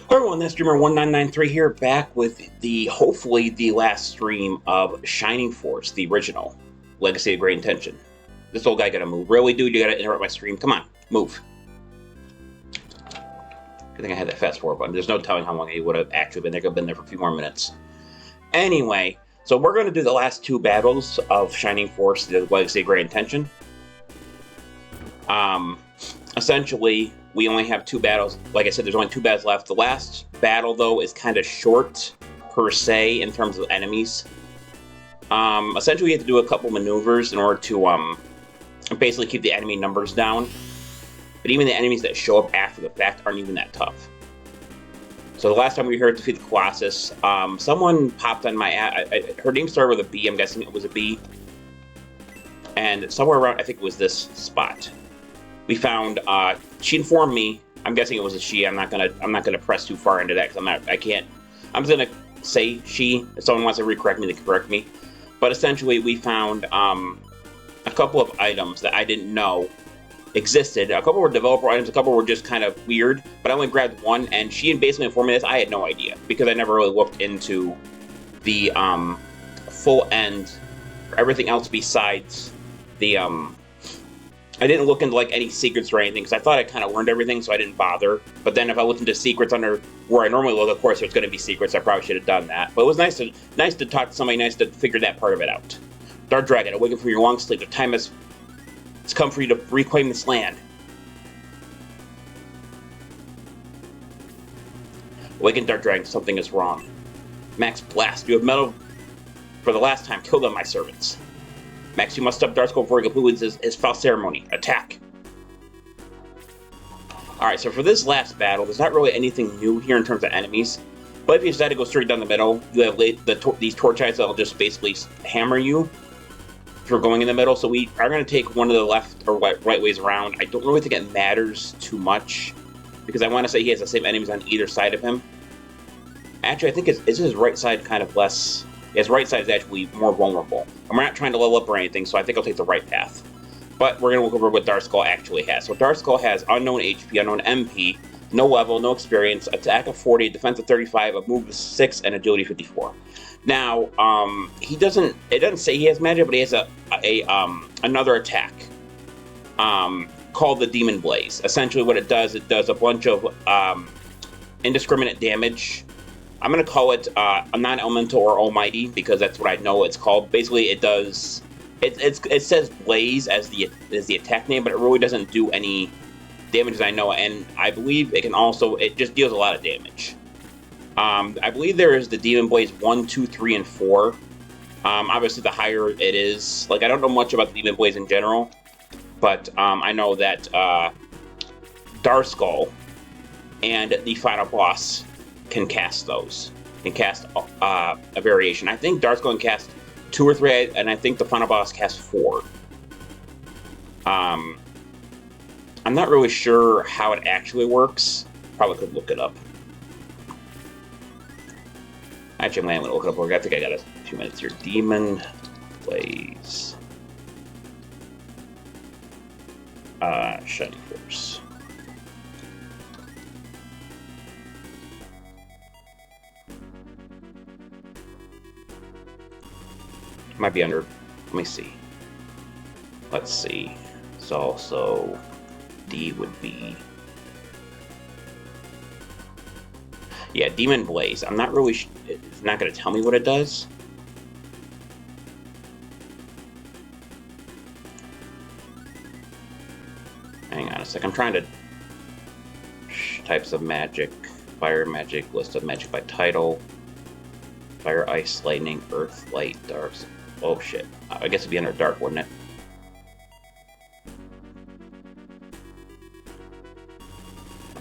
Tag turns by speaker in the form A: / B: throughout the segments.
A: Hello everyone, this is Dreamer1993 here, back with hopefully the last stream of Shining Force, the original Legacy of Great Intention. This old guy gotta move. Really, dude? You gotta interrupt my stream? Come on, move. Good thing I had that fast forward button. There's no telling how long he would have actually been there. Could have been there for a few more minutes. Anyway, so we're gonna do the last two battles of Shining Force, the Legacy of Great Intention. Essentially, we only have two battles. Like I said, there's only two battles left. The last battle, though, is kind of short, per se, in terms of enemies. Essentially, you have to do a couple maneuvers in order to basically keep the enemy numbers down. But even the enemies that show up after the fact aren't even that tough. So the last time we were here to defeat the Colossus, someone popped on my her name started with a B. I'm guessing it was a B. And somewhere around, I think it was this spot, we found, she informed me, I'm guessing it was a she. I'm not gonna press too far into that, because I'm just gonna say she. If someone wants to recorrect me, they can correct me. But essentially, we found a couple of items that I didn't know existed. A couple were developer items, a couple were just kind of weird, but I only grabbed one, and she basically informed me this. I had no idea, because I never really looked into the full end, or everything else besides the I didn't look into like any secrets or anything, because I thought I kind of learned everything, so I didn't bother. But then if I looked into secrets under where I normally look, of course there's going to be secrets. I probably should have done that. But it was nice to talk to somebody, nice to figure that part of it out. Dark Dragon, awaken from your long sleep. The time has come for you to reclaim this land. Awaken, Dark Dragon, something is wrong. Max Blast, you have meddled for the last time. Kill them, my servants. Max, you must stop Darkskull before he concludes his foul ceremony. Attack! Alright, so for this last battle, there's not really anything new here in terms of enemies. But if you decide to go straight down the middle, you have these torch eyes that will just basically hammer you if you're going in the middle. So we are going to take one of the left or right ways around. I don't really think it matters too much, because I want to say he has the same enemies on either side of him. Actually, I think is his right side kind of less... His right side is actually more vulnerable. And we're not trying to level up or anything, so I think I'll take the right path. But we're going to look over what Darkskull actually has. So Darkskull has unknown HP, unknown MP, no level, no experience, attack of 40, defense of 35, a move of 6, and agility 54. Now, it doesn't say he has magic, but he has another attack called the Demon Blaze. Essentially what it does a bunch of indiscriminate damage. I'm going to call it a non-elemental or almighty, because that's what I know it's called. Basically, it does... It says Blaze as the attack name, but it really doesn't do any damage as I know, and I believe it can also... It just deals a lot of damage. I believe there is the Demon Blaze 1, 2, 3, and 4. Obviously, the higher it is... Like, I don't know much about the Demon Blaze in general, but I know that Darkskull and the final boss can cast those. Can cast a variation. I think Darkskull can cast 2 or 3, and I think the final boss casts 4. I'm not really sure how it actually works. Probably could look it up. Actually, I'm going to look it up. I think I got a few minutes here. Demon Blaze. Shining Force. Might be under... Let me see. Let's see. It's also... D would be... Yeah, Demon Blaze. I'm not really... It's not going to tell me what it does. Hang on a sec. I'm trying to... Types of magic. Fire magic. List of magic by title. Fire, ice, lightning, earth, light, dark... Oh shit. I guess it'd be under dark, wouldn't it?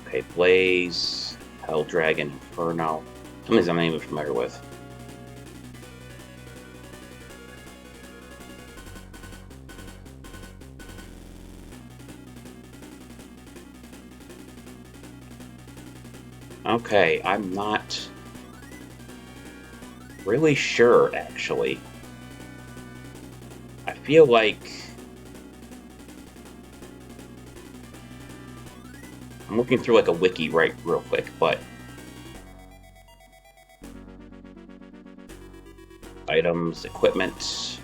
A: Okay, Blaze, Hell Dragon, Inferno. Some of these I'm not even familiar with. Okay, I'm not really sure, actually. I feel like I'm looking through like a wiki real quick, but items, equipment,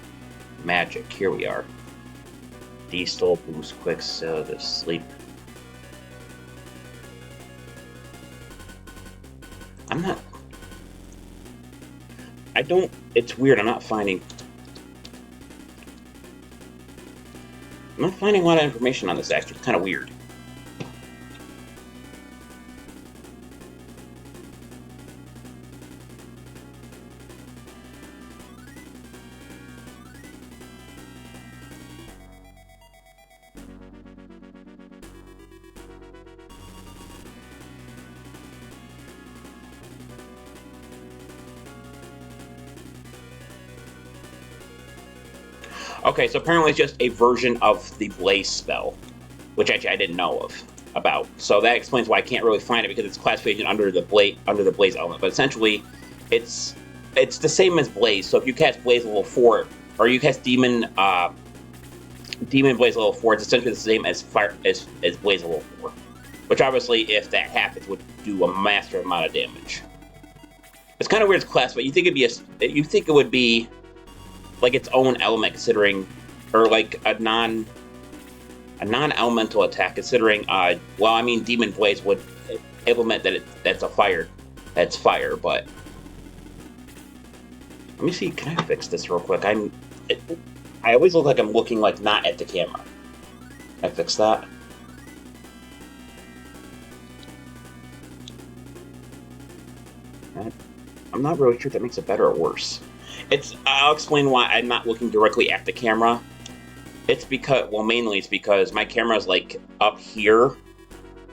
A: magic. Here we are. Diesel, boost, quicksilver, sleep. It's weird, I'm not finding a lot of information on this, actually. It's kind of weird. Okay, so apparently it's just a version of the Blaze spell, which actually I didn't know about. So that explains why I can't really find it, because it's classification under the Blaze element. But essentially, it's the same as Blaze. So if you cast Blaze level 4, or you cast Demon Blaze level 4, it's essentially the same as Blaze level 4. Which obviously, if that happens, would do a massive amount of damage. It's kind of weird to classify. You think it would be like its own element, considering, or like a non-elemental attack, considering, well, I mean, Demon Blaze would implement that's fire, but let me see, can I fix this real quick? I always look like I'm looking like not at the camera. Can I fix that? I'm not really sure if that makes it better or worse. I'll explain why I'm not looking directly at the camera. It's because, well, mainly it's because my camera is like up here,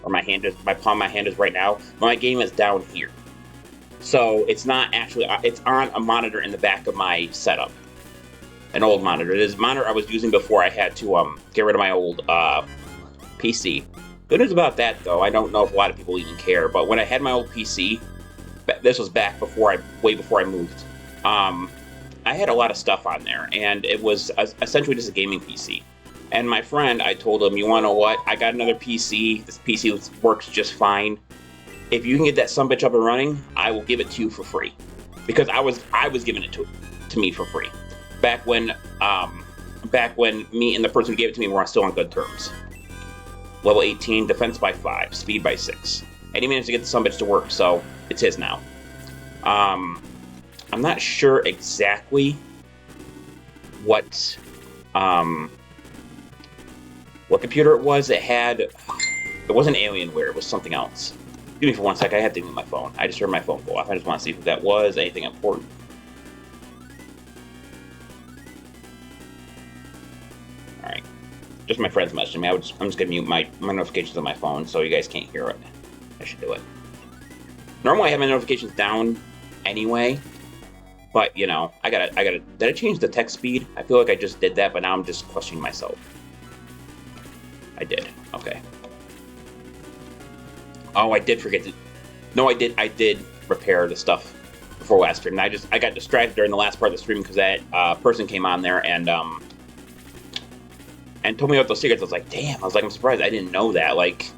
A: or my palm of my hand is right now, but my game is down here. So it's not actually, it's on a monitor in the back of my setup. An old monitor. It is a monitor I was using before I had to get rid of my old PC. Good news about that, though, I don't know if a lot of people even care, but when I had my old PC, this was back way before I moved, I had a lot of stuff on there, and it was essentially just a gaming PC. And my friend, I told him, you want to know what? I got another PC. This PC works just fine. If you can get that sumbitch up and running, I will give it to you for free. Because I was giving it to me for free. Back when me and the person who gave it to me were still on good terms. Level 18, defense by 5, speed by 6. And he managed to get the sumbitch to work, so it's his now. I'm not sure exactly what computer it was. It wasn't Alienware, it was something else. Give me for 1 sec, I had to move my phone. I just heard my phone go off. I just want to see if that was anything important. Alright. Just my friends messaging me. I'm just going to mute my notifications on my phone so you guys can't hear it. I should do it. Normally I have my notifications down anyway. But, you know, did I change the text speed? I feel like I just did that, but now I'm just questioning myself. I did. Okay. Oh, I did forget to... No, I did repair the stuff before last stream. I got distracted during the last part of the stream because that person came on there and told me about those secrets. I was like, damn. I'm surprised I didn't know that. Like...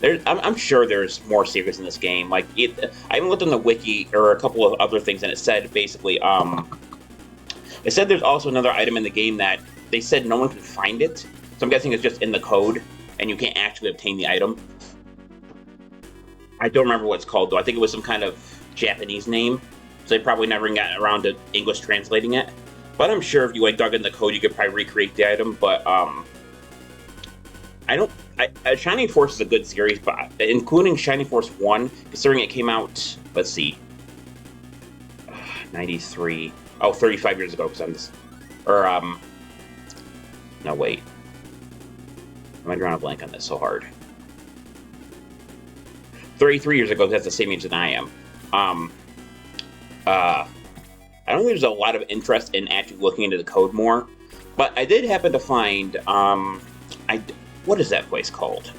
A: I'm sure there's more secrets in this game. Like, I even looked on the wiki or a couple of other things, and it said basically, it said there's also another item in the game that they said no one can find it. So I'm guessing it's just in the code, and you can't actually obtain the item. I don't remember what it's called, though. I think it was some kind of Japanese name, so they probably never got around to English translating it. But I'm sure if you dug in the code, you could probably recreate the item. But Shining Force is a good series, but including Shining Force 1, considering it came out, let's see, 93, 35 years ago, because I'm just, no, wait. I'm drawing a blank on this so hard. 33 years ago, that's the same age that I am. I don't think there's a lot of interest in actually looking into the code more, but I did happen to find, what is that place called?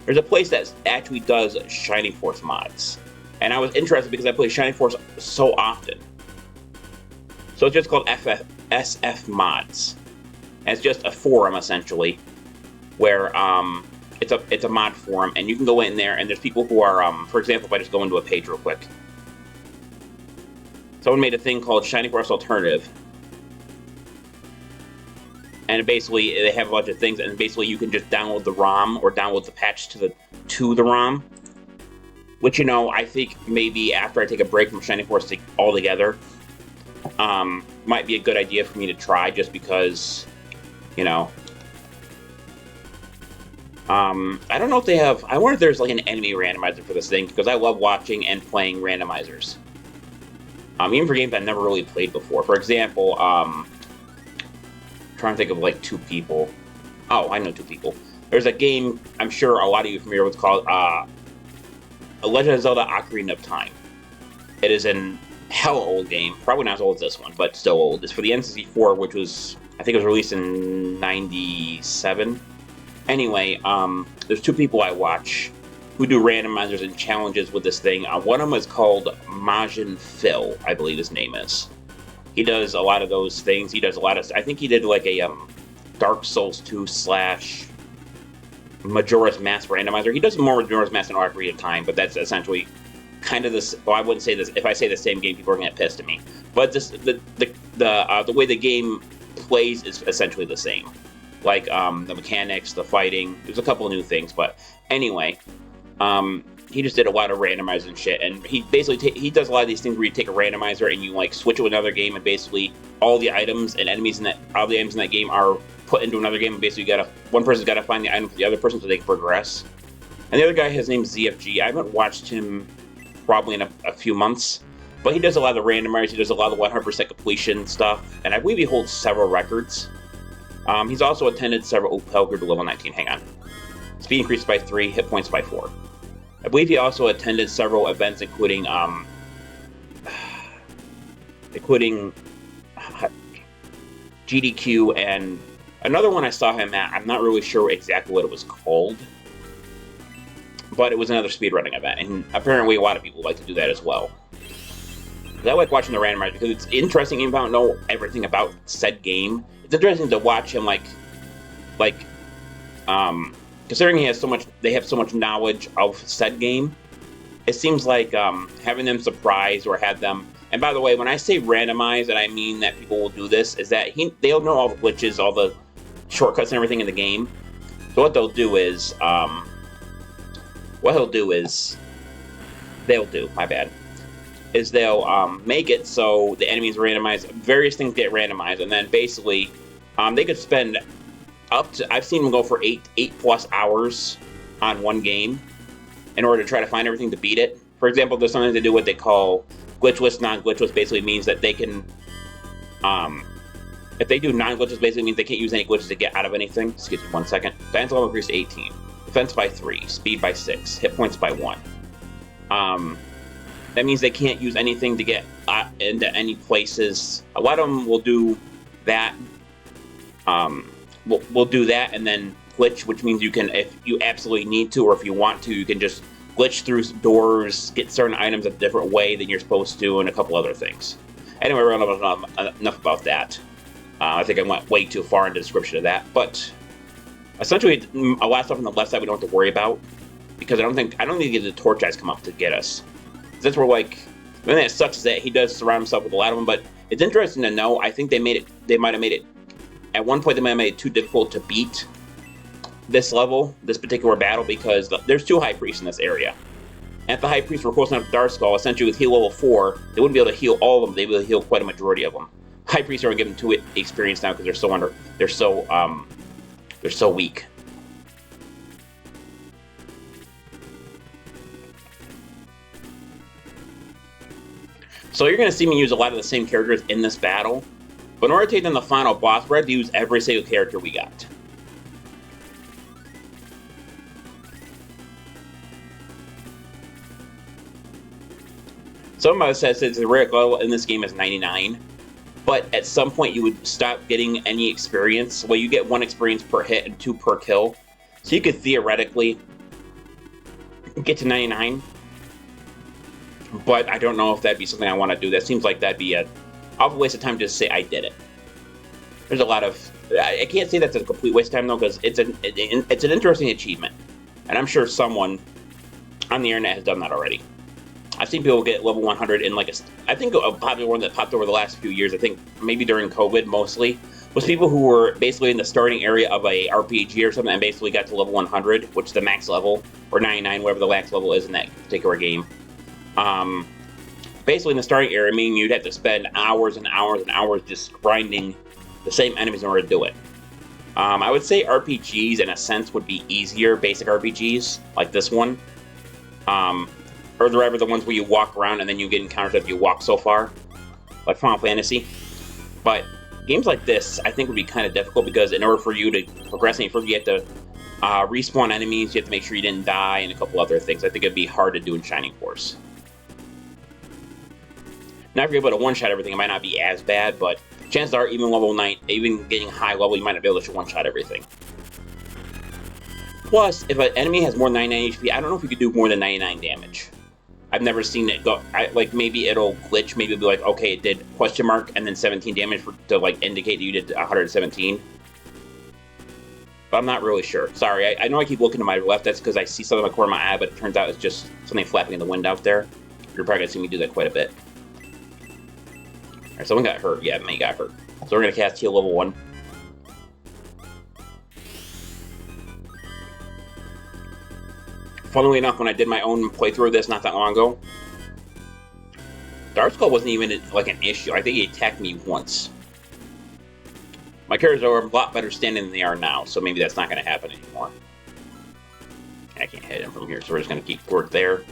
A: There's a place that actually does Shining Force mods. And I was interested because I play Shining Force so often. So it's just called SF Mods. And it's just a forum, essentially, where it's a mod forum, and you can go in there, and there's people who are, for example, if I just go into a page real quick. Someone made a thing called Shining Force Alternative. And basically, they have a bunch of things, and basically you can just download the ROM or download the patch to the ROM. Which, you know, I think maybe after I take a break from Shining Force altogether, might be a good idea for me to try, just because, you know. I don't know if they have. I wonder if there's like an enemy randomizer for this thing, because I love watching and playing randomizers. Even for games I've never really played before. For example, trying to think of like two people. Oh, I know two people. There's a game I'm sure a lot of you are familiar with called A Legend of Zelda: Ocarina of Time. It is an hella old game, probably not as old as this one, but still old. It's for the N64, which was, I think it was released in '97. Anyway, there's two people I watch who do randomizers and challenges with this thing. One of them is called Majin Phil, I believe his name is. He does a lot of those things. He does a lot of... I think he did like a Dark Souls 2 / Majora's Mask randomizer. He does more Majora's Mask in Ocarina of Time, but that's essentially kind of this... Well, I wouldn't say this... If I say the same game, people are going to get pissed at me. But this, the way the game plays is essentially the same. Like, the mechanics, the fighting. There's a couple of new things, but anyway... he just did a lot of randomizers and shit, and he basically he does a lot of these things where you take a randomizer and you like switch it with another game, and basically all the items and enemies in that game are put into another game, and basically one person's got to find the item for the other person so they can progress. And the other guy, his name's ZFG. I haven't watched him probably in a few months, but he does a lot of the randomizers. He does a lot of the 100% completion stuff, and I believe he holds several records. He's also attended several Pelgrim to level 19. Hang on. Speed increased by 3, hit points by 4. I believe he also attended several events, including GDQ, and another one I saw him at. I'm not really sure exactly what it was called, but it was another speedrunning event, and apparently a lot of people like to do that as well. I like watching the randomizer because it's interesting, even if I don't know everything about said game. It's interesting to watch him considering they have so much knowledge of said game, it seems like having them surprise or have them. And by the way, when I say randomize, and I mean that people will do this, is that they'll know all the glitches, all the shortcuts, and everything in the game. So what they'll do is, they'll make it so the enemies randomize, various things get randomized, and then basically they could spend up to, I've seen them go for 8+ hours on one game in order to try to find everything to beat it. For example, there's something to do what they call glitchless, non-glitchless. Basically means that they can, if they do non-glitchless, basically means they can't use any glitches to get out of anything. Excuse me 1 second. Defense level increased to 18. Defense by 3. Speed by 6. Hit points by 1. That means they can't use anything to get into any places. A lot of them will do that. We'll do that and then glitch, which means you can, if you absolutely need to, or if you want to, you can just glitch through doors, get certain items a different way than you're supposed to, and a couple other things. Anyway, we're enough about that. I think I went way too far in the description of that, but essentially, a lot of stuff on the left side we don't have to worry about, because I don't think the torch guys come up to get us. Since we're like, the thing that sucks is that he does surround himself with a lot of them, but it's interesting to know. I think they might have made it. At one point, they might have made it too difficult to beat this level, this particular battle, because there's 2 High Priests in this area. And if the High Priests were close enough to Dark Skull, essentially with heal level 4, they wouldn't be able to heal all of them. They'd be able to heal quite a majority of them. High Priests are given 2 experience now because they're so weak. So you're going to see me use a lot of the same characters in this battle. But in order to take down the final boss, we're going to use every single character we got. Somebody says the rare level in this game is 99. But at some point you would stop getting any experience. Well, you get 1 experience per hit and 2 per kill. So you could theoretically get to 99. But I don't know if that'd be something I want to do. That seems like that'd be a waste of time to just say I did it. There's a lot of... I can't say that's a complete waste of time, though, because it's an interesting achievement. And I'm sure someone on the internet has done that already. I've seen people get level 100 in like I think a popular one that popped over the last few years, I think maybe during COVID mostly, was people who were basically in the starting area of a RPG or something and basically got to level 100, which is the max level, or 99, whatever the max level is in that particular game. Basically in the starting area, meaning you'd have to spend hours and hours and hours just grinding the same enemies in order to do it. I would say RPGs, in a sense, would be easier, basic RPGs, like this one. Or rather the ones where you walk around and then you get encounters if you walk so far, like Final Fantasy. But games like this, I think, would be kind of difficult because in order for you to progress any further, you have to respawn enemies, you have to make sure you didn't die, and a couple other things. I think it'd be hard to do in Shining Force. Now, if you're able to one-shot everything, it might not be as bad, but chances are, even level 9, even getting high level, you might not be able to one-shot everything. Plus, if an enemy has more than 99 HP, I don't know if you could do more than 99 damage. I've never seen it go, like, maybe it'll glitch, maybe it'll be like, okay, it did question mark and then 17 damage to, like, indicate that you did 117. But I'm not really sure. Sorry, I know I keep looking to my left, that's because I see something in the corner of my eye, but it turns out it's just something flapping in the wind out there. You're probably gonna see me do that quite a bit. Alright, someone got hurt. Yeah, me got hurt. So we're gonna cast heal level 1. Funnily enough, when I did my own playthrough of this not that long ago, Dark Skull wasn't even like an issue. I think he attacked me once. My characters are a lot better standing than they are now, so maybe that's not going to happen anymore. I can't hit him from here, so we're just going to keep work there.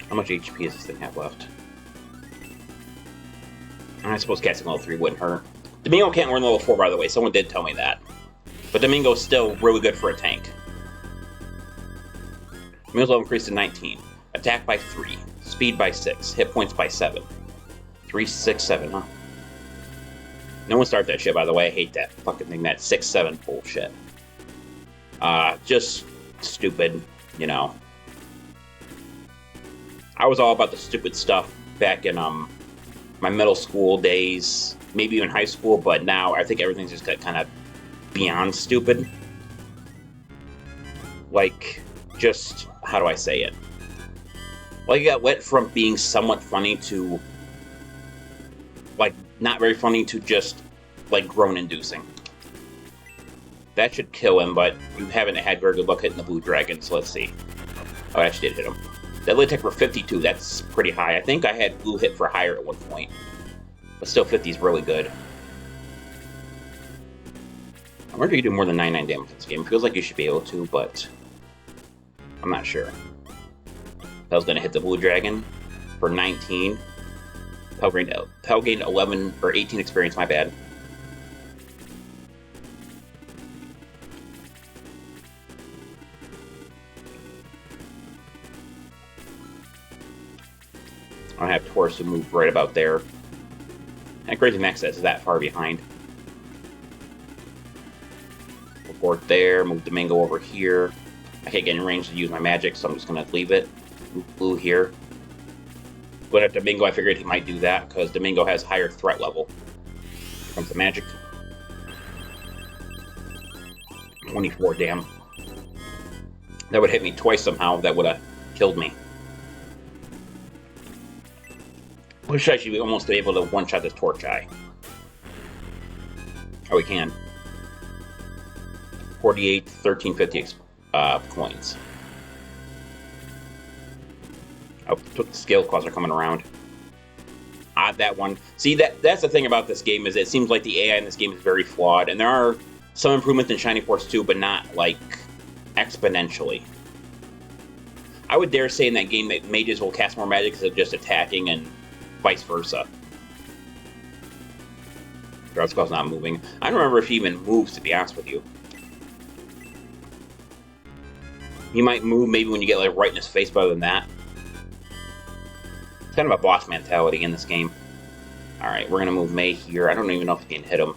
A: How much HP does this thing have left? I suppose casting level 3 wouldn't hurt. Domingo can't learn level 4, by the way. Someone did tell me that. But Domingo's still really good for a tank. Domingo's level increased to 19. Attack by 3. Speed by 6. Hit points by 7. 3, 6, 7, huh? No one start that shit, by the way. I hate that fucking thing. That 6, 7 bullshit. Just stupid, you know. I was all about the stupid stuff back in, my middle school days. Maybe even high school, but now I think everything's just kind of beyond stupid. Like, just, how do I say it? Like, it went from being somewhat funny to, like, not very funny to just, like, groan-inducing. That should kill him, but you haven't had very good luck hitting the blue dragon, so let's see. Oh, I actually did hit him. Deadly attack for 52, that's pretty high. I think I had blue hit for higher at one point. But still, 50 is really good. I wonder if you can do more than 99 damage in this game. It feels like you should be able to, but I'm not sure. I was going to hit the blue dragon for 19. Pell gained 11 or 18 experience, my bad. I have Taurus who move right about there. And Crazy Max is that far behind. Report there, move Domingo over here. I can't get in range to use my magic, so I'm just going to leave it. Move blue here. But at Domingo, I figured he might do that, because Domingo has higher threat level. Here comes the magic. 24, damn. That would hit me twice somehow. That would have killed me. Wish I should be almost able to one-shot this Torch Eye. Oh, we can. 48, 1350 coins. Oh, the scale claws are coming around. That one. See, that's the thing about this game, is it seems like the AI in this game is very flawed, and there are some improvements in Shining Force 2, but not, like, exponentially. I would dare say in that game that mages will cast more magic instead of just attacking, and vice versa. Dark Skull's not moving. I don't remember if he even moves, to be honest with you. He might move maybe when you get like right in his face, but other than that, it's kind of a boss mentality in this game. Alright, we're gonna move May here. I don't even know if we can hit him.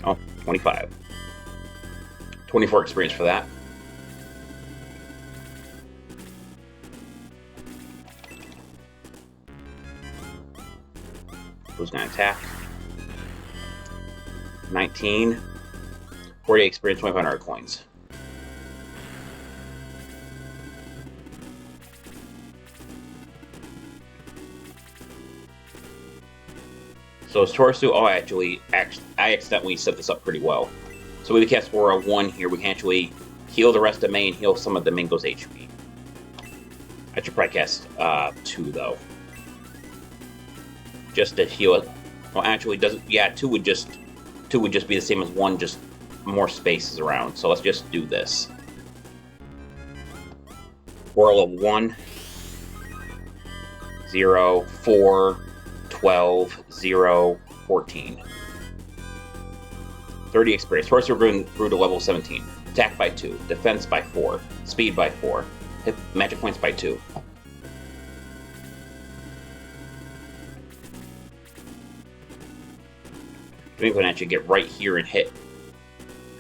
A: Oh, 25. 24 experience for that. Who's gonna attack? 19. 40 experience, 2,500 coins. So his torso, I accidentally set this up pretty well. So with the cast score of 1 here, we can actually heal the rest of May and heal some of Domingo's HP. I should probably cast 2 though. Just to heal it. Well, actually, doesn't. Yeah, 2 would just be the same as 1, just more spaces around. So let's just do this. Whirl of 1, 0, 4, 12, 0, 14. 30 experience. Sorcerer grew to level 17. Attack by 2. Defense by 4. Speed by 4. Hit magic points by 2. Domingo can actually get right here and hit.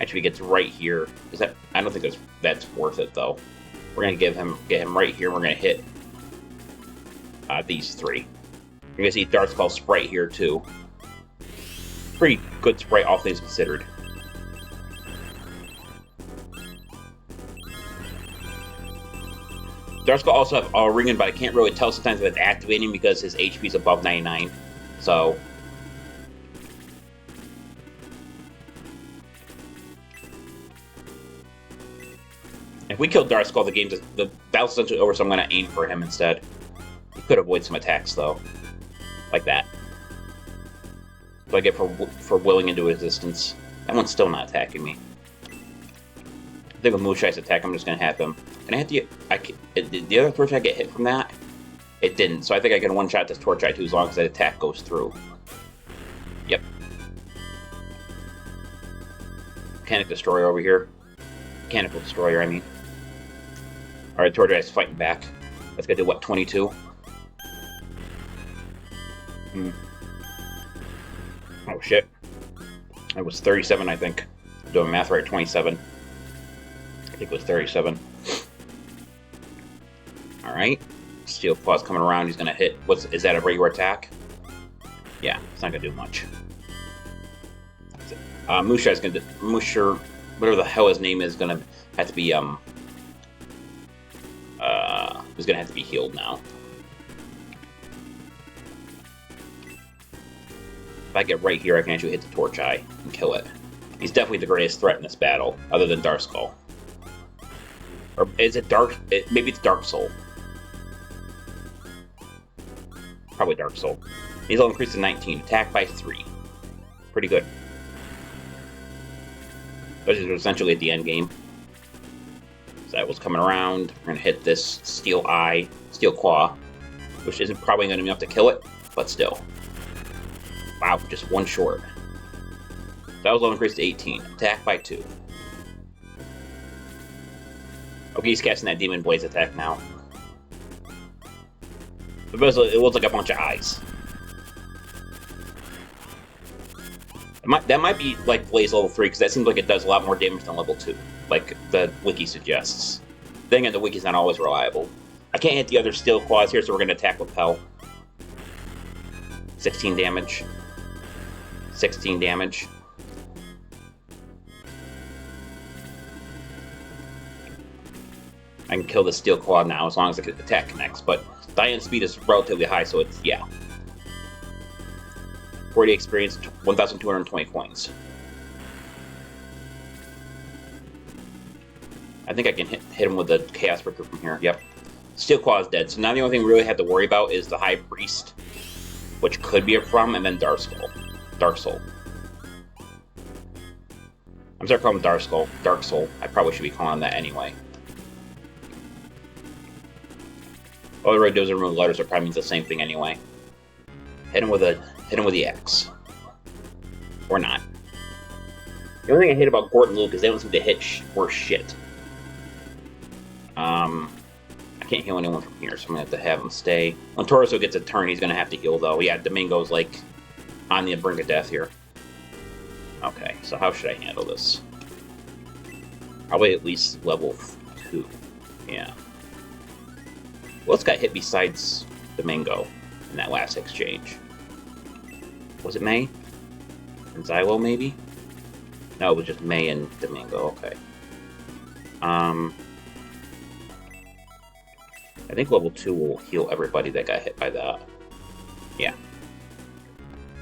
A: Actually, he gets right here. Is that? I don't think that's worth it though. We're gonna get him right here. We're gonna hit these 3. You're gonna see Dark Skull Sprite here too. Pretty good sprite, all things considered. Dark Skull also have all ringing, but I can't really tell sometimes if it's activating because his HP is above 99. So. If we kill Dark Skull, the battle's essentially over, so I'm going to aim for him instead. He could avoid some attacks, though. Like that. So I get for willing into resistance. That one's still not attacking me. I think with Mushai's attack, I'm just going to have him. And I have to did the other Torch Eye get hit from that? It didn't, so I think I can one-shot this Torch Eye too, as long as that attack goes through. Yep. Mechanic Destroyer over here. Mechanical Destroyer, I mean. Alright, Torch Eye's fighting back. That's gonna do what, 22? Oh shit. It was 37, I think. I'm doing math right, 27. I think it was 37. Alright. Steel Claw's coming around, he's gonna hit. Is that a regular attack? Yeah, it's not gonna do much. Mushai's gonna Musher, whatever the hell his name is, gonna have to be is gonna have to be healed now. If I get right here, I can actually hit the Torch Eye and kill it. He's definitely the greatest threat in this battle, other than Dark Skull. Or is it maybe it's Dark Soul. Probably Dark Soul. He's all increased to 19. Attack by 3. Pretty good. But it's essentially at the end game. So that was coming around. We're going to hit this Steel Claw, which isn't probably going to be enough to kill it, but still. Wow, just one short. That was all increased to 18. Attack by 2. Okay, he's casting that Demon Blaze attack now. But basically, it looks like a bunch of eyes. That might be like Blaze level 3, because that seems like it does a lot more damage than level 2, like the wiki suggests. Then again, the wiki's not always reliable. I can't hit the other Steel Claws here, so we're going to attack with Pell. 16 damage. 16 damage. I can kill the Steel Claw now, as long as the attack connects, but die-in speed is relatively high, so it's, yeah. 40 experience, 1,220 coins. I think I can hit him with the Chaos Breaker from here. Yep. Steel Claw is dead, so now the only thing we really have to worry about is the High Priest, which could be a problem, and then Dark Skull. Dark Soul. I'm sorry, calling him Dark Skull. Dark Soul. I probably should be calling him that anyway. All the red does are remove letters, so it probably means the same thing anyway. Hit him with the axe. Or not. The only thing I hate about Gort and Luke is they don't seem to hit worse shit. I can't heal anyone from here, so I'm gonna have to have him stay. When Torso gets a turn, he's gonna have to heal though. Yeah, Domingo's like on the brink of death here. Okay, so how should I handle this? Probably at least level 2. Yeah. What else got hit besides Domingo in that last exchange? Was it May? And Xylo, maybe? No, it was just May and Domingo. Okay. I think level 2 will heal everybody that got hit by that. Yeah.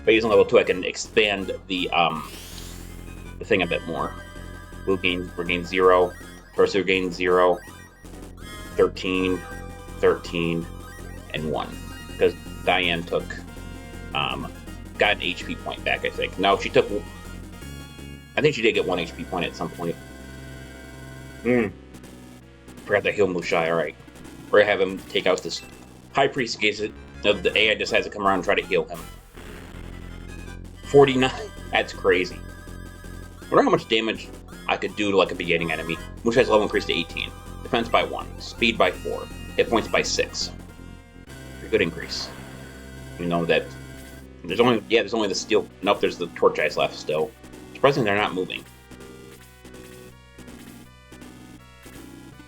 A: By using level 2, I can expand the thing a bit more. We'll regain 0. Torso gain 0. 13, 13, and 1. Because Diane took, got an HP point back, I think. No, she took, I think she did get 1 HP point at some point. Forgot to heal Mushai, alright. We're gonna have him take out this High Priest in case the AI decides to come around and try to heal him. 49, that's crazy. I wonder how much damage I could do to like a beginning enemy. Mushai's level increased to 18. Defense by 1, speed by 4, hit points by 6. Pretty good increase. You know that there's only the steel. Nope, there's the torch eyes left still. Surprisingly, they're not moving.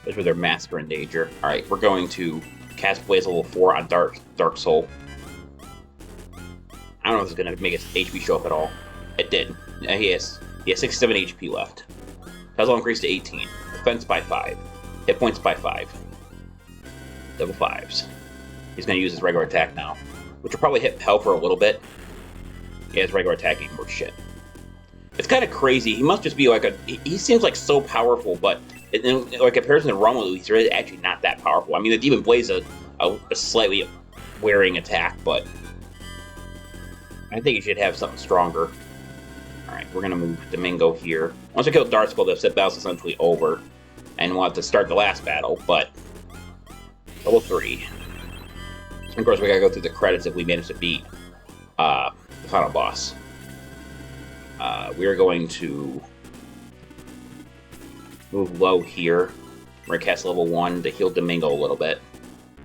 A: That's where their masks are in danger. All right, we're going to cast Blaze level 4 on Dark Soul. I don't know if it's gonna make his HP show up at all. It did. He has 67 HP left. Puzzle increased to 18. Defense by 5. Hit points by 5. Double 5s. He's going to use his regular attack now, which will probably hit Hell for a little bit. Yeah, his regular attack ain't worth shit. It's kind of crazy. He must just be like he seems like so powerful, but in like comparison to Romelu, he's really actually not that powerful. I mean, the Demon Blaze is a slightly wearing attack, but I think he should have something stronger. Alright, we're going to move Domingo here. Once we kill Darkskull, the set battle's essentially over. And we'll have to start the last battle, but level 3. Of course, we gotta go through the credits if we manage to beat the final boss. We are going to move low here. We're gonna cast level 1 to heal Domingo a little bit.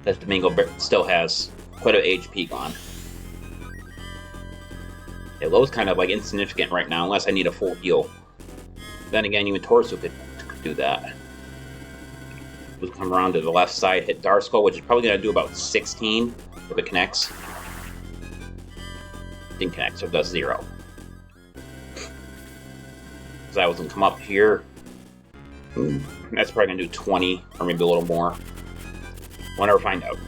A: Because Domingo still has quite a HP gone. Yeah, low's kind of like insignificant right now, unless I need a full heal. Then again, even Torso could do that. We'll come around to the left side, hit Darkskull, which is probably going to do about 16 if it connects. Didn't connect, so it does 0. So that was going to come up here. That's probably going to do 20, or maybe a little more. We'll never find out.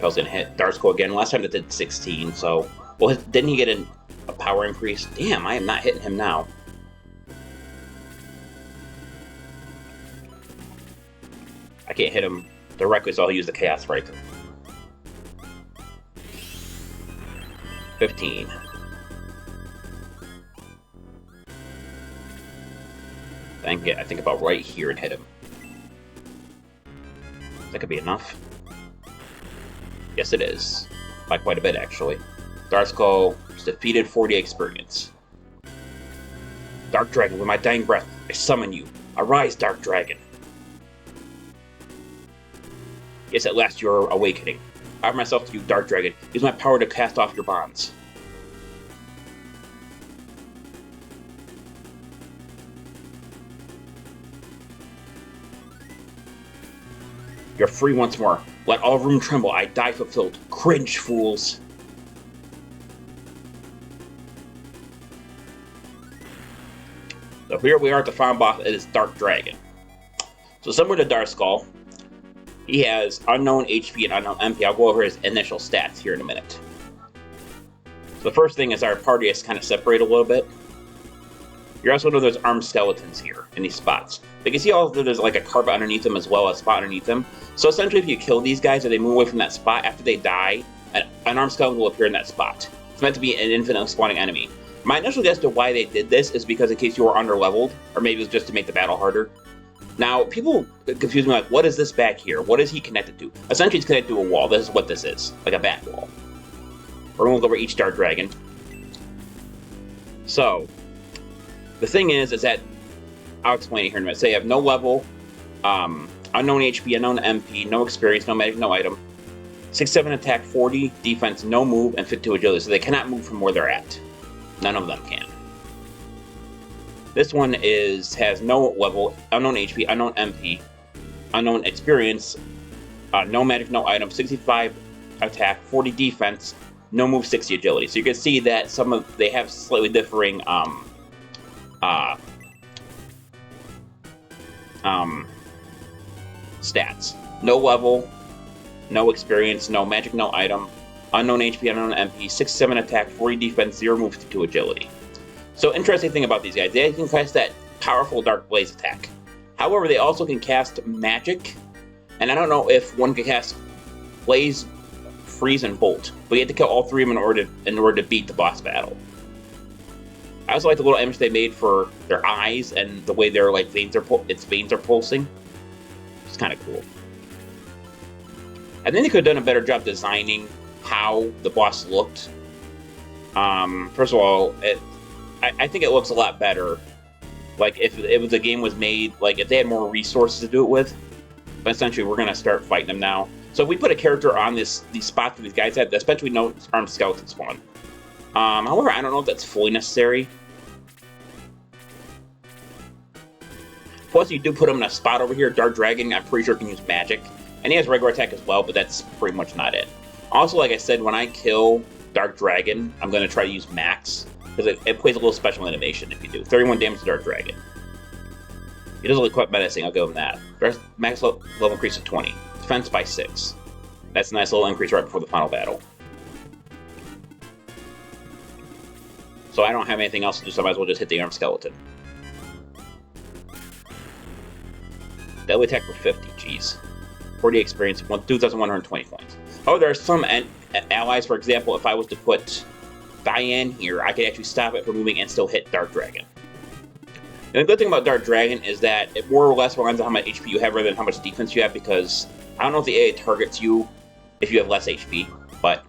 A: I was going to hit Darkskull again. Last time it did 16, so... Well, didn't he get a power increase? Damn, I am not hitting him now. I can't hit him directly, so I'll use the Chaos Striker. 15. I think about right here and hit him. That could be enough. Yes, it is. By quite a bit, actually. Darkskull is defeated, 40 experience. Dark Dragon, with my dying breath, I summon you. Arise, Dark Dragon. Yes, at last you are awakening. I offer myself to you, Dark Dragon. Use my power to cast off your bonds. You're free once more. Let all room tremble. I die fulfilled. Cringe, fools. So here we are at the final boss. It is Dark Dragon. So similar to Darkskull, he has unknown HP and unknown MP. I'll go over his initial stats here in a minute. So the first thing is our party has kind of separated a little bit. You're also know there's armed skeletons here in these spots. You can see also there's like a carpet underneath them as well as a spot underneath them. So essentially if you kill these guys or they move away from that spot, after they die, an armed skeleton will appear in that spot. It's meant to be an infinite spawning enemy. My initial guess to why they did this is because in case you were underleveled, or maybe it was just to make the battle harder. Now, people confuse me like, what is this back here? What is he connected to? Essentially, it's connected to a wall. This is what this is, like a back wall. We're going to go over each Dark Dragon. So, the thing is that, I'll explain it here in a minute. So you have no level, unknown HP, unknown MP, no experience, no magic, no item. 6-7 attack, 40 defense, no move, and 52 agility. So they cannot move from where they're at. None of them can. This one has no level, unknown HP, unknown MP, unknown experience, no magic, no item, 65 attack, 40 defense, no move 60 agility. So you can see that they have slightly differing stats. No level, no experience, no magic, no item, unknown HP, unknown MP, 6-7 attack, 40 defense, 0 move, 2 agility. So interesting thing about these guys, they can cast that powerful Dark Blaze attack. However, they also can cast magic, and I don't know if one can cast Blaze, Freeze, and Bolt, but you have to kill all 3 of them in order to beat the boss battle. I also like the little image they made for their eyes and the way their like veins are pulsing. It's kind of cool. I think they could have done a better job designing how the boss looked. First of all, I think it looks a lot better. Like if the game was made, like if they had more resources to do it with. But essentially, we're gonna start fighting them now. So if we put a character on these spots that these guys had, especially no armed skeleton spawn. However, I don't know if that's fully necessary. Plus, you do put him in a spot over here. Dark Dragon, I'm pretty sure can use magic. And he has regular attack as well, but that's pretty much not it. Also, like I said, when I kill Dark Dragon, I'm going to try to use Max, because it plays a little special animation if you do. 31 damage to Dark Dragon. He doesn't look quite menacing, I'll give him that. Max level increase to 20. Defense by 6. That's a nice little increase right before the final battle. So I don't have anything else to do, so I might as well just hit the armed skeleton. Deadly attack for 50, jeez. 40 experience, 2,120 points. Oh, there are some allies, for example, if I was to put Diane here, I could actually stop it from moving and still hit Dark Dragon. And the good thing about Dark Dragon is that it more or less relies on how much HP you have rather than how much defense you have, because I don't know if the AA targets you if you have less HP, but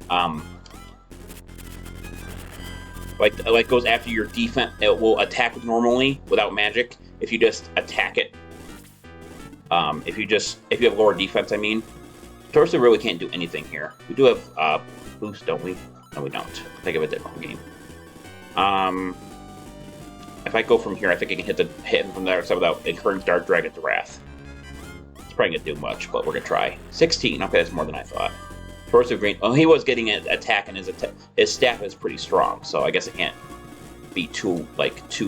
A: like goes after your defense. It will attack normally without magic if you just attack it. If you have lower defense, I mean. Torso really can't do anything here. We do have boost, don't we? No, we don't. Think of a different game. If I go from here, I think I can hit him from the other side without incurring Dark Dragon's Wrath. It's probably gonna do much, but we're gonna try. 16. Okay, that's more than I thought. Torso Green. Oh, he was getting an attack, and his staff is pretty strong, so I guess I can't be too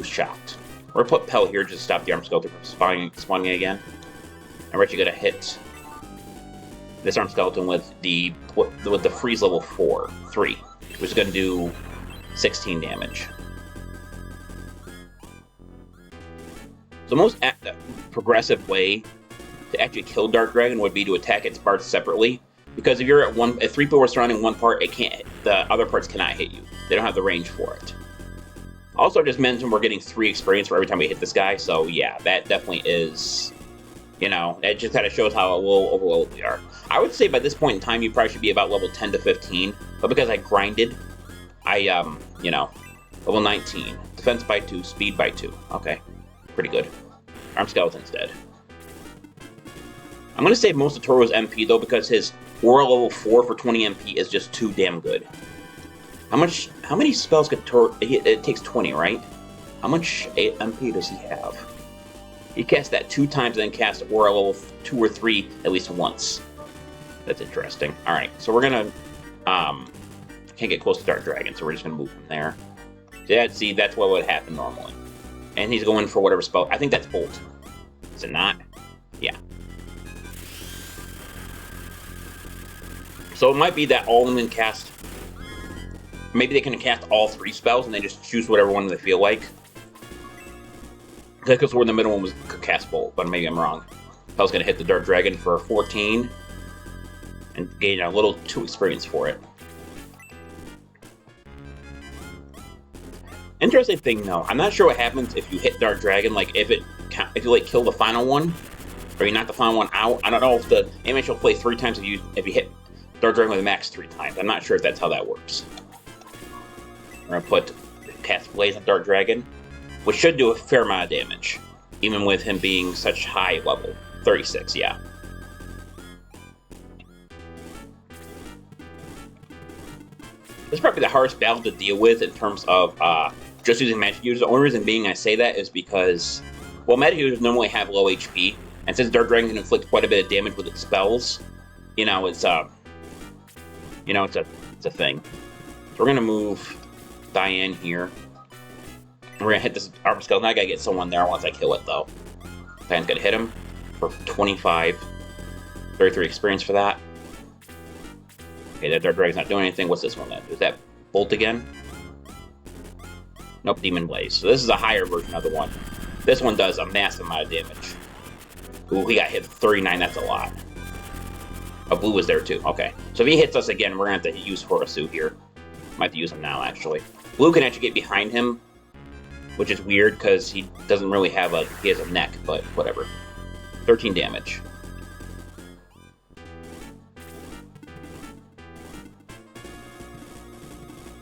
A: shocked. We're gonna put Pell here just to stop the armed skeleton from spawning again. And we're actually gonna hit this armed skeleton with the freeze level 3, which is gonna do 16 damage. The most progressive way to actually kill Dark Dragon would be to attack its parts separately, because if you're if 3 people are surrounding one part, the other parts cannot hit you. They don't have the range for it. Also, I just mentioned we're getting 3 experience for every time we hit this guy, so yeah, that definitely is. You know, it just kind of shows how a little overloaded we are. I would say by this point in time, you probably should be about level 10 to 15. But because I grinded, you know, level 19. Defense by 2, speed by 2. Okay, pretty good. Armed skeleton's dead. I'm going to save most of Toro's MP, though, because his Aura level 4 for 20 MP is just too damn good. How many spells could Toro... It takes 20, right? How much MP does he have? He casts that 2 times and then casts Aura level 2 or 3 at least once. That's interesting. Alright, so we're gonna... can't get close to Dark Dragon, so we're just gonna move from there. Yeah, see, that's what would happen normally. And he's going for whatever spell... I think that's Bolt. Is it not? Yeah. So it might be that all of them can cast... Maybe they can cast all 3 spells and they just choose whatever one they feel like. Because we're in the middle one was cast Bolt, but maybe I'm wrong. I was going to hit the Dark Dragon for 14 and gain a little 2 experience for it. Interesting thing though, I'm not sure what happens if you hit Dark Dragon, like if you like kill the final one, or you knock the final one out. I don't know if the animation will play 3 times if you hit Dark Dragon with a max 3 times. I'm not sure if that's how that works. We're going to cast Blaze on Dark Dragon, which should do a fair amount of damage, even with him being such high level. 36, yeah. This is probably the hardest battle to deal with in terms of just using magic users. The only reason being I say that is because, well, magic users normally have low HP, and since Dark Dragon can inflict quite a bit of damage with its spells, you know, it's a thing. So we're gonna move Diane here. We're gonna hit this Armor Skeleton. I gotta get someone there once I kill it, though. Diane's gonna hit him for 25. 33 experience for that. Okay, that Dark Dragon's not doing anything. What's this one then? Is that Bolt again? Nope, Demon Blaze. So this is a higher version of the one. This one does a massive amount of damage. Ooh, he got hit 39. That's a lot. Oh, Blue was there too. Okay. So if he hits us again, we're going to have to use Horasu here. Might have to use him now, actually. Blue can actually get behind him, which is weird because he doesn't really have a... He has a neck, but whatever. 13 damage.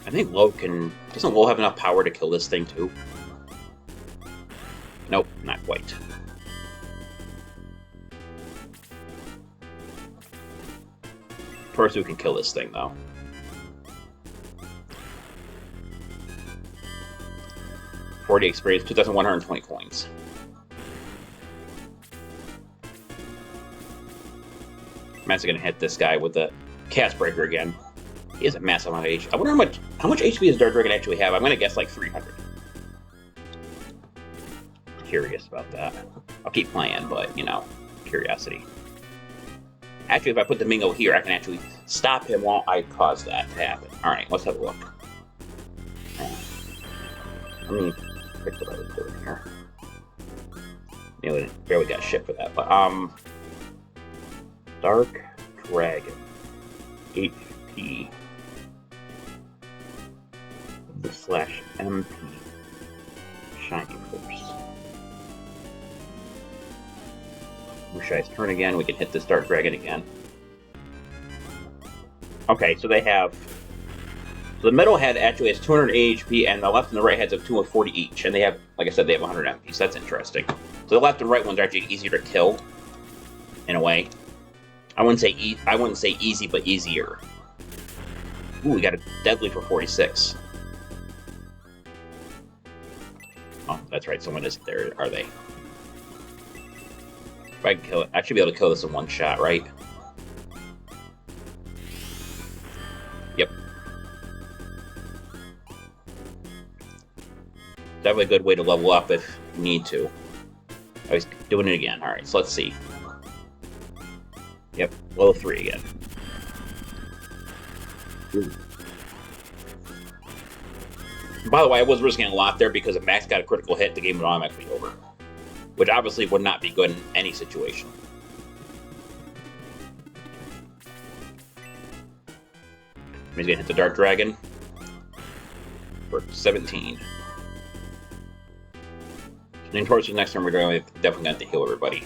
A: I think Lo can... Doesn't Lo have enough power to kill this thing, too? Nope, not quite. Torsu can kill this thing, though. .40 experience, 2,120 coins. I'm actually gonna hit this guy with the Cast Breaker again. He has a massive amount of HP. I wonder how much HP does Dark Dragon actually have? I'm gonna guess like 300. Curious about that. I'll keep playing, but you know, curiosity. Actually, if I put the Mingo here, I can actually stop him while I cause that to happen. All right, let's have a look. Let me fix what I was doing here. Nearly barely got shit for that, but Dark Dragon HP / MP Shiny Force. Mushai's turn again. We can hit this Dark Dragon again. Okay, so they have. So the middle head actually has 200 HP, and the left and the right heads have 240 each. And they have, like I said, they have 100 MP. So that's interesting. So the left and right ones are actually easier to kill, in a way. I wouldn't say easy, but easier. Ooh, we got a Deadly for 46. Oh, that's right. Someone isn't there, are they? If I can kill it, I should be able to kill this in one shot, right? Yep. Definitely a good way to level up if you need to. I was doing it again. Alright, so let's see. Yep, level 3 again. Ooh. By the way, I was risking a lot there because if Max got a critical hit, the game would automatically be over. Which obviously would not be good in any situation. He's gonna hit the Dark Dragon for 17. Then towards the next turn, we're definitely going to have to heal everybody.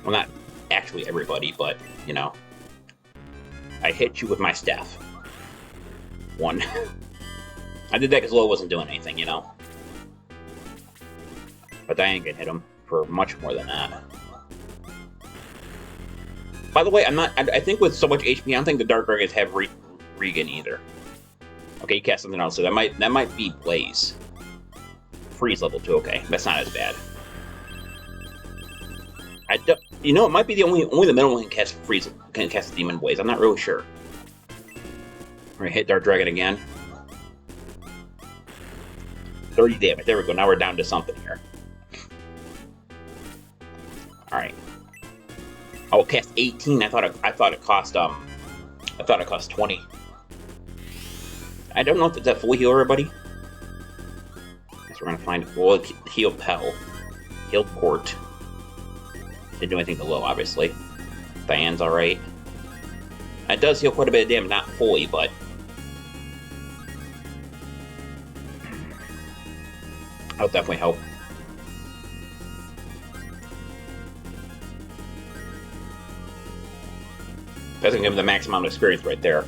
A: Well, not actually everybody, but, you know. I hit you with my staff. 1. I did that because Lo wasn't doing anything, you know. But Diane can hit him for much more than that. By the way, I think with so much HP, I don't think the Dark Dragons have Regan either. Okay, you cast something else, so that might be Blaze. Freeze level 2, okay. That's not as bad. You know, it might be the only the middle one can cast Freeze, can cast Demon Blaze. I'm not really sure. We're gonna hit Dark Dragon again. 30 damage. There we go. Now we're down to something here. All right. Oh, cast 18. I thought it cost 20. I don't know if it's that fully heal everybody. Guess we're gonna find it. Well, healed Pell, healed Court. Didn't do anything to Low, obviously. Diane's all right. It does heal quite a bit of damage, not fully, but that'll definitely help. That's gonna give him the max amount of experience right there.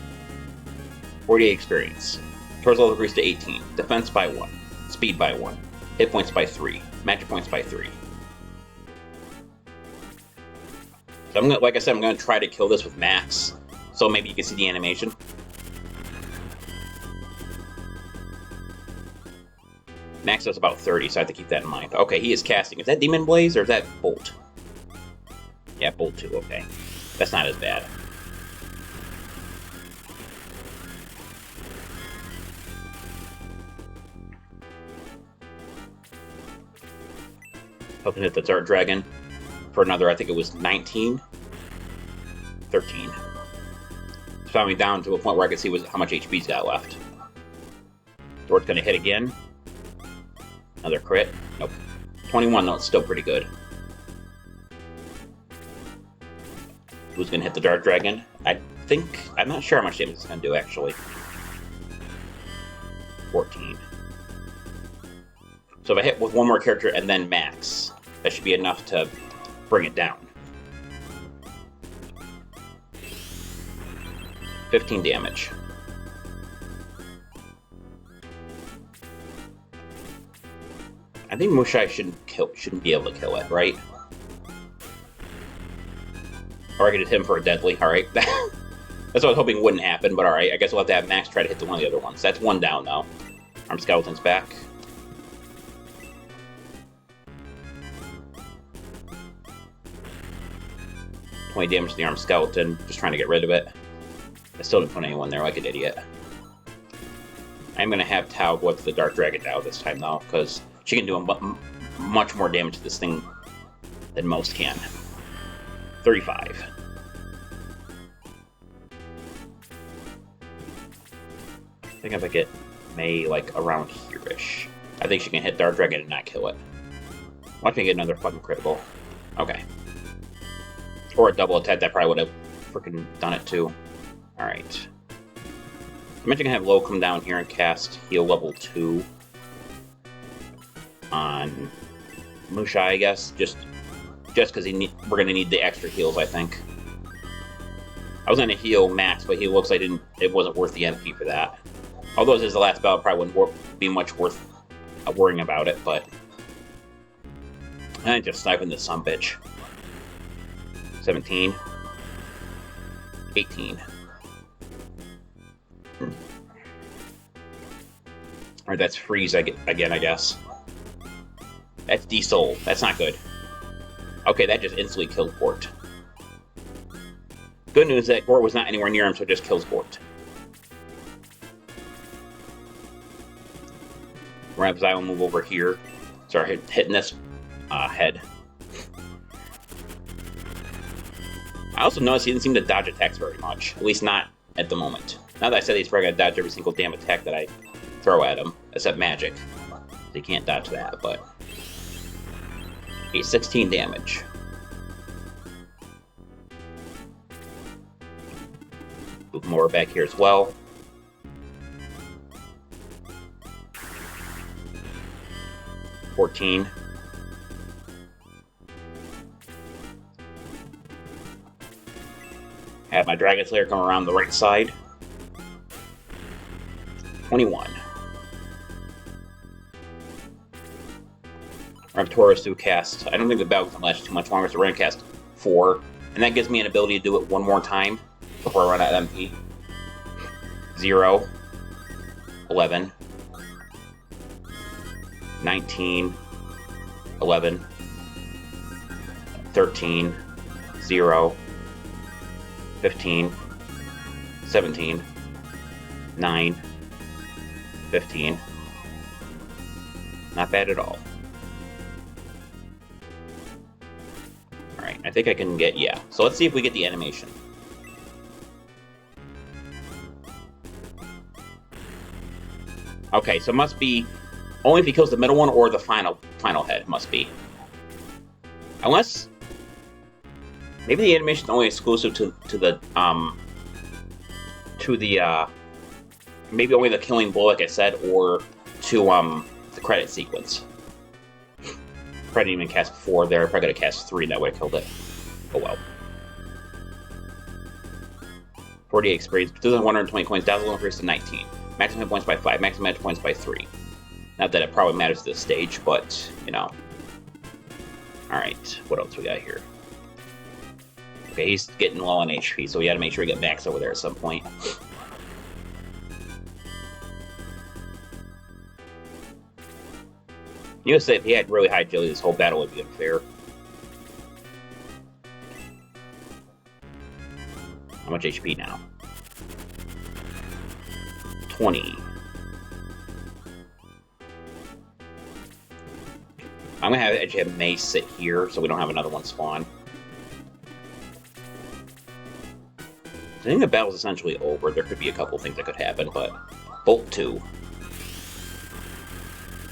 A: 48 experience. Torso level increased to 18. Defense by 1. Speed by 1. Hit points by 3. Magic points by 3. So I'm gonna, like I said, I'm gonna try to kill this with Max. So maybe you can see the animation. Max does about 30, so I have to keep that in mind. Okay, he is casting. Is that Demon Blaze or is that Bolt? Yeah, Bolt 2, okay. That's not as bad. Hoping to hit the Dart Dragon for another, I think it was 19? 13. It's finally down to a point where I could see how much HP's got left. Dort's gonna hit again. Another crit. Nope. 21, though, it's still pretty good. Who's gonna hit the Dart Dragon? I'm not sure how much damage it's gonna do, actually. 14. So if I hit with one more character and then max, that should be enough to bring it down. 15 damage. I think Mushai shouldn't be able to kill it, right? Or I could hit him for a deadly. Alright. That's what I was hoping wouldn't happen, but alright. I guess we'll have to have Max try to hit one of the other ones. That's one down, though. Arm Skeleton's back. Damage to the Arm Skeleton, just trying to get rid of it. I still didn't put anyone there like an idiot. I'm going to have Tao go up to the Dark Dragon now this time, though, because she can do much more damage to this thing than most can. 35. I think if I get May, like, around here-ish, I think she can hit Dark Dragon and not kill it. Watch me get another fucking critical. Okay. Or a double attack, that probably would have freaking done it too. Alright. I'm actually gonna have Lo come down here and cast heal level 2 on Mushai, I guess. Just because we're gonna need the extra heals, I think. I was gonna heal Max, but he looks like it wasn't worth the MP for that. Although this is the last battle, probably wouldn't be much worth worrying about it, but I just sniping this sumbitch. 17. 18. Alright, that's freeze again, I guess. That's de-soul. That's not good. Okay, that just instantly killed Gort. Good news that Gort was not anywhere near him, so it just kills Gort. Rabzai will move over here. Start hitting this head. I also noticed he didn't seem to dodge attacks very much. At least not at the moment. Now that I said he's probably going to dodge every single damn attack that I throw at him. Except magic. He can't dodge that, but... 16 damage. Move more back here as well. $14. Have my Dragon Slayer come around the right side. 21. I have Taurus to cast. I don't think the battle can last too much longer, so we're going to cast 4. And that gives me an ability to do it one more time before I run out of MP. 0. 11. 19. 11. 13. 0. 15, 17, 9, 15. Not bad at all. Alright, I think I can get, yeah. So let's see if we get the animation. Okay, so it must be only if he kills the middle one or the final head, must be. Unless... maybe the animation is only exclusive to the maybe only the killing blow, like I said, or to the credit sequence. I didn't even cast 4 there. I probably could have cast 3, that would have killed it. Oh well. 48 experience, 2,120 coins, dazzle increase to 19. Maximum hit points by 5, maximum hit points by 3. Not that it probably matters at this stage, but, you know. Alright, what else we got here? Okay, he's getting low on HP, so we gotta make sure we get Max over there at some point. You would say if he had really high agility, this whole battle would be unfair. How much HP now? 20. I'm gonna actually have May sit here so we don't have another one spawn. I think the battle's essentially over. There could be a couple things that could happen, but Bolt 2.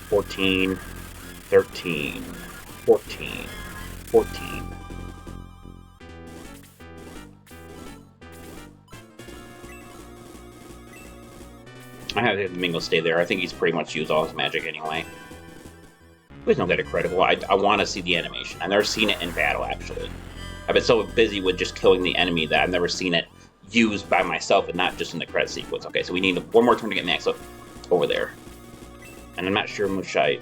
A: 14, 13, 14, 14. I have Mingo stay there. I think he's pretty much used all his magic anyway. Please don't get a critical. I want to see the animation. I've never seen it in battle, actually. I've been so busy with just killing the enemy that I've never seen it used by myself and not just in the credit sequence. Okay, so we need one more turn to get Max up over there. And I'm not sure Mushai.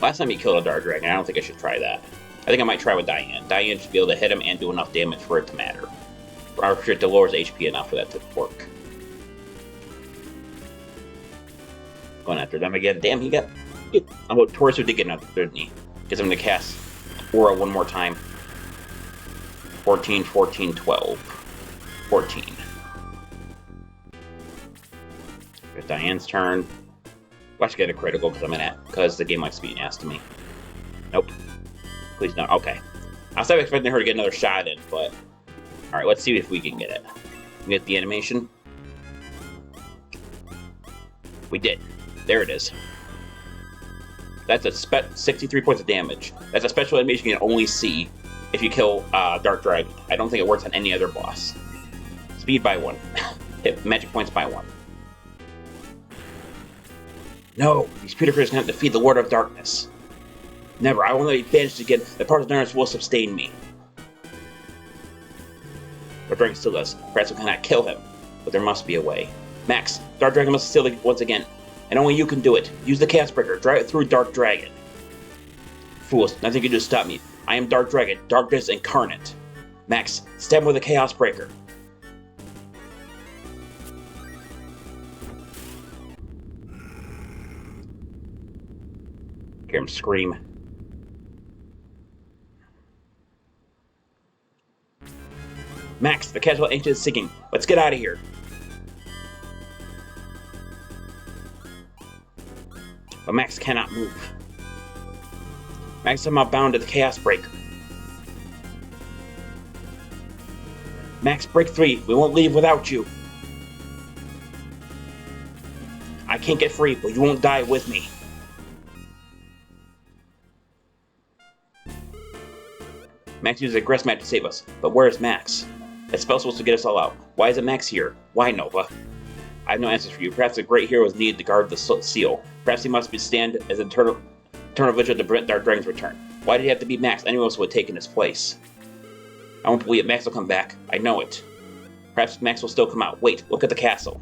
A: Last time he killed a Dark Dragon, I don't think I should try that. I think I might try with Diane. Diane should be able to hit him and do enough damage for it to matter. Or for it to lower his HP enough for that to work. Going after them again. Damn, he got... Oh, Torso did get another, didn't he? Gets him to cast Aura one more time. 14, 14, 12. 14. It's Diane's turn. Watch get a critical because the game likes being asked to me. Nope. Please no. Okay. I was expecting her to get another shot in, but... Alright, let's see if we can get it. We get the animation. We did. There it is. That's a 63 points of damage. That's a special animation you can only see if you kill Dark Dragon. I don't think it works on any other boss. Speed by 1. Hit magic points by 1. No! These Peter Critters cannot defeat the Lord of Darkness. Never. I won't let you banished again. The part of darkness will sustain me. Dark Dragon still does. Perhaps we cannot kill him, but there must be a way. Max, Dark Dragon must steal it once again. And only you can do it. Use the Chaos Breaker. Drive it through Dark Dragon. Fools, nothing can do to stop me. I am Dark Dragon, darkness incarnate. Max, stab him with a Chaos Breaker. Hear him scream. Max, the casual ancient is sinking. Let's get out of here. But Max cannot move. Max is somehow bound to the Chaos Breaker. Max, break 3. We won't leave without you. I can't get free, but you won't die with me. Max uses a grass mat to save us, but where is Max? That spell's supposed to get us all out. Why isn't Max here? Why, Nova? I have no answers for you. Perhaps a great hero is needed to guard the seal. Perhaps he must stand as an eternal vigil to prevent Dark Dragon's return. Why did he have to be Max? Anyone else would have taken his place. I won't believe it. Max will come back. I know it. Perhaps Max will still come out. Wait, look at the castle.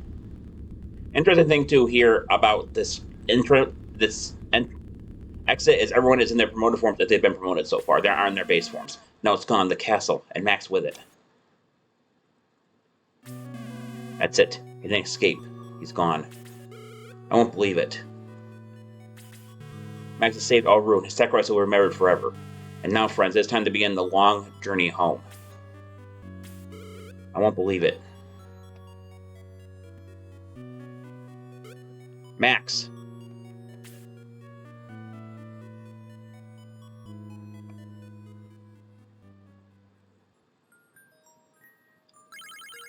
A: Interesting thing, too, here about this exit is everyone is in their promoted forms that they've been promoted so far. They aren't in their base forms. Now it's gone, the castle, and Max with it. That's it. He didn't escape. He's gone. I won't believe it. Max has saved all ruin. His sacrifice will be remembered forever. And now, friends, it's time to begin the long journey home. I won't believe it. Max.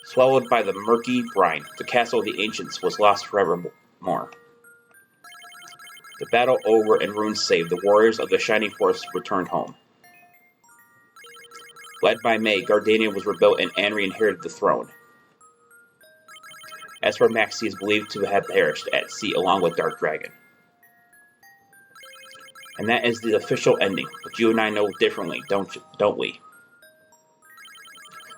A: Swallowed by the murky brine, the castle of the ancients was lost forevermore. The battle over and ruins saved, the warriors of the Shining Force returned home. Led by May, Gardania was rebuilt and Anri inherited the throne. As for Max, he is believed to have perished at sea along with Dark Dragon. And that is the official ending, but you and I know differently, don't we?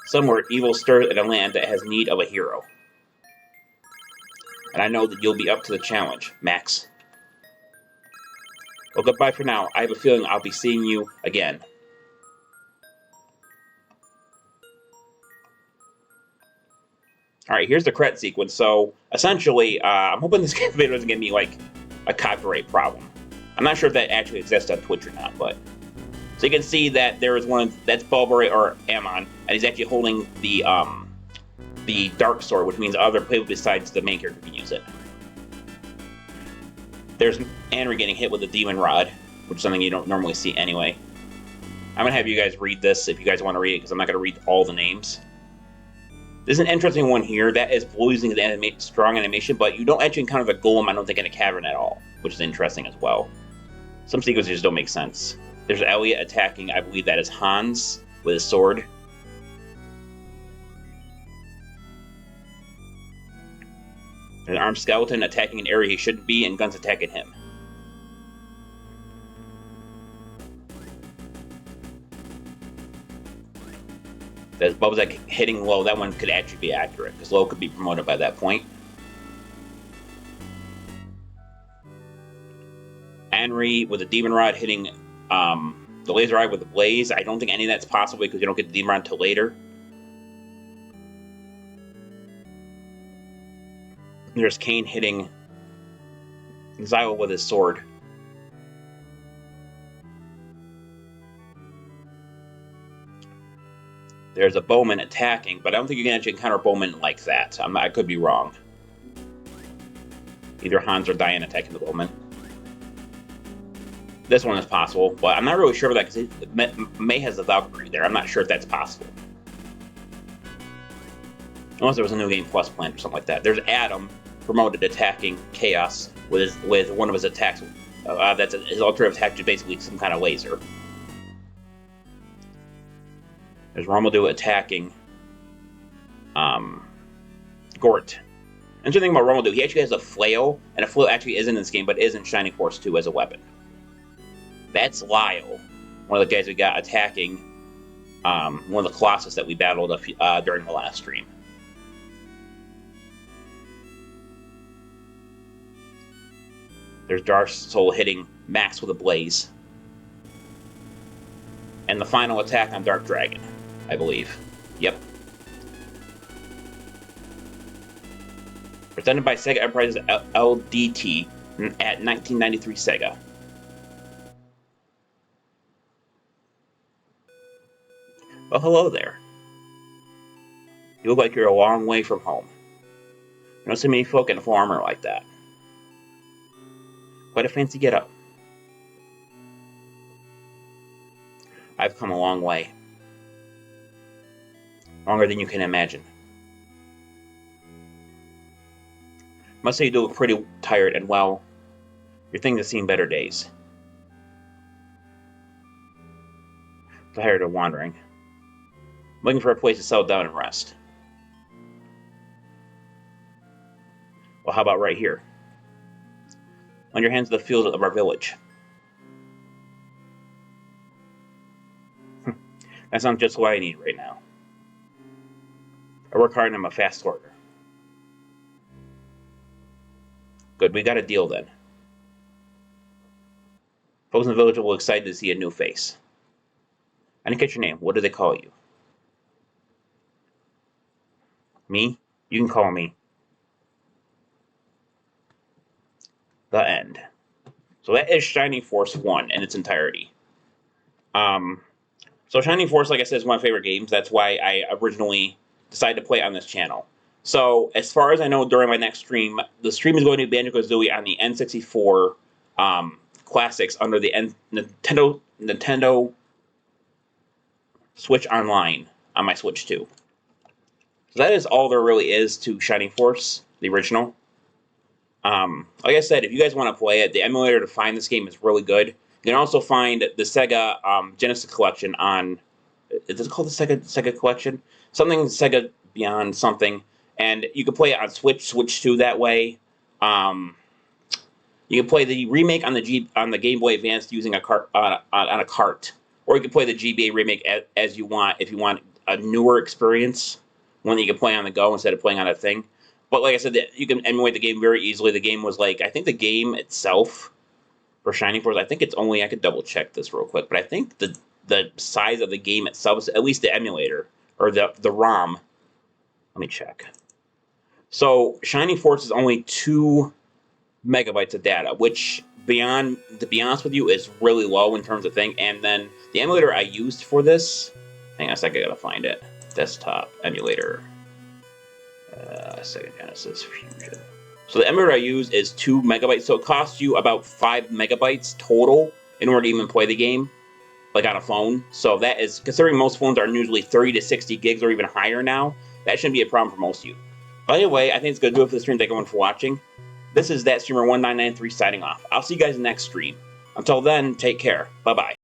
A: Somewhere, evil stirs in a land that has need of a hero. And I know that you'll be up to the challenge, Max. Well, goodbye for now. I have a feeling I'll be seeing you again. Alright, here's the credit sequence. So, essentially, I'm hoping this video doesn't give me, like, a copyright problem. I'm not sure if that actually exists on Twitch or not, but... So you can see that there is one, that's Bulbury or Ammon, and he's actually holding the Dark Sword, which means other people besides the main character can use it. There's Henry getting hit with a demon rod, which is something you don't normally see anyway. I'm going to have you guys read this if you guys want to read it, because I'm not going to read all the names. There's an interesting one here. That is losing the strong animation, but you don't actually encounter the golem, I don't think, in a cavern at all, which is interesting as well. Some sequences just don't make sense. There's Elliot attacking, I believe that is Hans, with his sword. There's an armed skeleton attacking an area he shouldn't be, and guns attacking him. There's Bubba's hitting Low. That one could actually be accurate, because Low could be promoted by that point. Henry with a demon rod hitting the laser eye with the blaze. I don't think any of that's possible because you don't get the demon rod until later. There's Kane hitting Zyla with his sword. There's a bowman attacking, but I don't think you can actually encounter bowman like that. I could be wrong. Either Hans or Diane attacking the bowman. This one is possible, but I'm not really sure about that because May has the Valkyrie there. I'm not sure if that's possible. Unless there was a New Game Plus plan or something like that. There's Adam promoted attacking Chaos with one of his attacks. His alternative attack is basically some kind of laser. There's Romualdo attacking Gort. And the thing about Romualdo, he actually has a flail, and a flail actually is in this game, but is in Shining Force 2 as a weapon. That's Lyle, one of the guys we got attacking one of the Colossus that we battled during the last stream. There's Dark Soul hitting Max with a blaze. And the final attack on Dark Dragon, I believe. Yep. Presented by Sega Enterprises LDT at 1993 Sega. Well, hello there. You look like you're a long way from home. You don't see many folk in full armor like that. Quite a fancy get-up. I've come a long way. Longer than you can imagine. Must say you do look pretty tired and, well, your things have seen better days. Tired of wandering. Looking for a place to settle down and rest. Well, how about right here? On your hands of the fields of our village. That sounds just what I need right now. I work hard and I'm a fast worker. Good, we got a deal then. Folks in the village will be excited to see a new face. I didn't catch your name. What do they call you? Me? You can call me The End. So that is Shining Force 1 in its entirety. So Shining Force, like I said, is one of my favorite games. That's why I originally decided to play it on this channel. So as far as I know, during my next stream, the stream is going to be Banjo-Kazooie on the N64 Classics under the Nintendo Switch Online on my Switch 2. So that is all there really is to Shining Force, the original. Like I said, if you guys want to play it, the emulator to find this game is really good. You can also find the Sega Genesis Collection on... Is it called the Sega Collection? Something Sega Beyond something. And you can play it on Switch 2 that way. You can play the remake on the Game Boy Advance using a cart on a cart. Or you can play the GBA remake as you want if you want a newer experience. One that you can play on the go instead of playing on a thing. But like I said, you can emulate the game very easily. The game was like, I think the game itself for Shining Force, I think it's only, I could double check this real quick, but I think the size of the game itself, at least the emulator, or the ROM, let me check. So Shining Force is only 2 megabytes of data, which, to be honest with you, is really low in terms of thing. And then the emulator I used for this, hang on a second, I gotta find it. Desktop emulator. Sega Genesis Fusion. So the emulator I use is 2 megabytes, so it costs you about 5 megabytes total in order to even play the game, like on a phone. So that is, considering most phones are usually 30 to 60 gigs or even higher now, that shouldn't be a problem for most of you. But anyway, I think it's going to do it for the stream. Thank everyone for watching. This is ThatStreamer1993 signing off. I'll see you guys in the next stream. Until then, take care. Bye-bye.